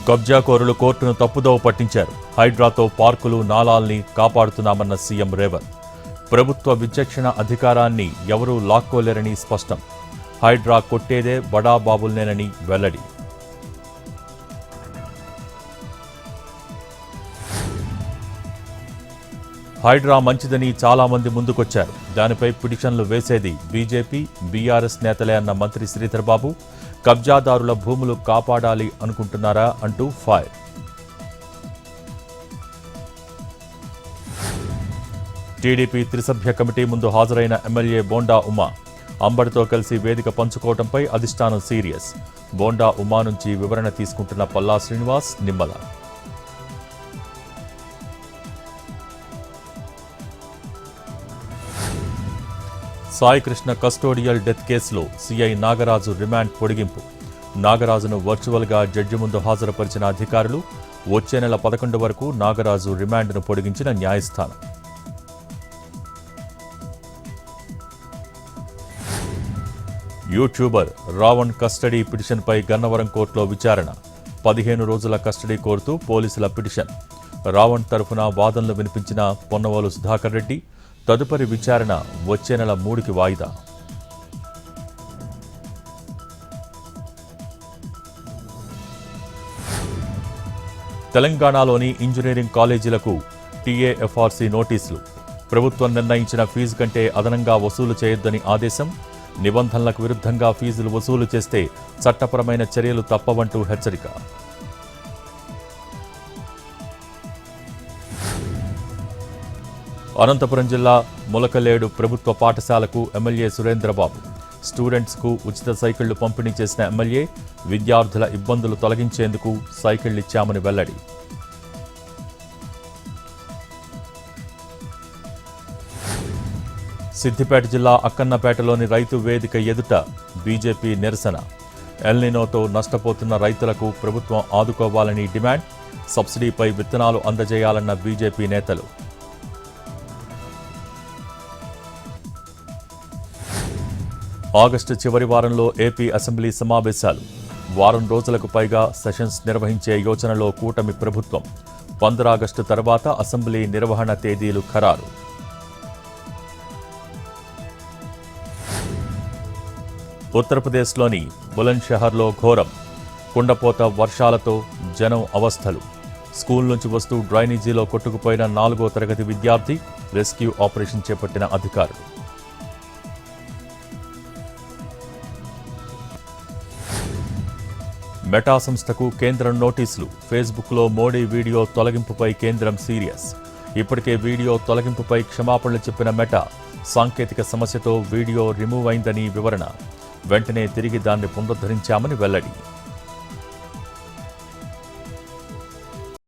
కబ్జాకోరులు కోర్టును తప్పుదోవ పట్టించారు. హైడ్రాతో పార్కులు, నాలాల్ని కాపాడుతున్నామన్న సీఎం రేవంత్. ప్రభుత్వ విచక్షణ అధికారాన్ని ఎవరూ లాక్కోలేరని స్పష్టం. హైడ్రా కొట్టేదే బడాబాబుల్నేనని వెల్లడి. హైడ్రా మంచిదని చాలా మంది ముందుకొచ్చారు. దానిపై పిటిషన్లు వేసేది బీజేపీ, బీఆర్ఎస్ నేతలే అన్న మంత్రి శ్రీధర్ బాబు. కబ్జాదారుల భూములు కాపాడాలి అనుకుంటున్నారా అంటూ ఫైర్. టీడీపీ త్రిసభ్య కమిటీ ముందు హాజరైన ఎమ్మెల్యే బోండా ఉమా. అంబడితో కలిసి వేదిక పంచుకోవడంపై అధిష్టానం సీరియస్. బోండా ఉమా నుంచి వివరణ తీసుకుంటున్న పల్లా శ్రీనివాస్, నిమ్మల. సాయికృష్ణ కస్టోడియల్ డెత్ కేసులో సీఐ నాగరాజు రిమాండ్ పొడిగింపు. నాగరాజును వర్చువల్గా జడ్జి ముందు హాజరుపరిచిన అధికారులు. వచ్చే నెల 11 వరకు నాగరాజు రిమాండ్ను పొడిగించిన న్యాయస్థానం. యూట్యూబర్ రావణ్ కస్టడీ పిటిషన్పై గన్నవరం కోర్టులో విచారణ. 15 రోజుల కస్టడీ కోరుతూ పోలీసుల పిటిషన్. రావణ్ తరఫున వాదనలు వినిపించిన పొన్నవోలు సుధాకర్ రెడ్డి. తదుపరి విచారణ వచ్చే నెల 3కి వాయిదా. తెలంగాణలోని ఇంజనీరింగ్ కాలేజీలకు టీఏఎఫ్ఆర్సీ నోటీసులు. ప్రభుత్వం నిర్ణయించిన ఫీజు కంటే అదనంగా వసూలు చేయొద్దని ఆదేశం. నిబంధనలకు విరుద్ధంగా ఫీజులు వసూలు చేస్తే చట్టపరమైన చర్యలు తప్పవంటూ హెచ్చరిక. అనంతపురం జిల్లా ములకలేడు ప్రభుత్వ పాఠశాలకు ఎమ్మెల్యే సురేంద్రబాబు. స్టూడెంట్స్కు ఉచిత సైకిళ్లు పంపిణీ చేసిన ఎమ్మెల్యే. విద్యార్థుల ఇబ్బందులు తొలగించేందుకు సైకిళ్లిచ్చామని వెల్లడి. సిద్దిపేట జిల్లా అక్కన్నపేటలోని రైతు వేదిక ఎదుట బీజేపీ నిరసన. ఎల్నినోతో నష్టపోతున్న రైతులకు ప్రభుత్వం ఆదుకోవాలని డిమాండ్. సబ్సిడీపై విత్తనాలు అందజేయాలన్న బీజేపీ నేతలు. ఆగస్టు చివరి వారంలో ఏపీ అసెంబ్లీ సమావేశాలు. వారం రోజులకు పైగా సెషన్స్ నిర్వహించే యోచనలో కూటమి ప్రభుత్వం. 15 ఆగస్టు తర్వాత అసెంబ్లీ నిర్వహణ తేదీలు ఖరారు. ఉత్తరప్రదేశ్లోని బులంద్షహర్లో ఘోరం. కుండపోత వర్షాలతో జనం అవస్థలు. స్కూల్ నుంచి వస్తూ డ్రైనేజీలో కొట్టుకుపోయిన 4వ తరగతి విద్యార్థి. రెస్క్యూ ఆపరేషన్ చేపట్టిన అధికారులు. మెటా సంస్థకు కేంద్రం నోటీసులు. ఫేస్బుక్లో మోడీ వీడియో తొలగింపుపై కేంద్రం సీరియస్. ఇప్పటికే వీడియో తొలగింపుపై క్షమాపణలు చెప్పిన మెటా. సాంకేతిక సమస్యతో వీడియో రిమూవ్ అయిందని వివరణ. వెంటనే తిరిగి దాన్ని పునరుద్ధరించామని వెల్లడి.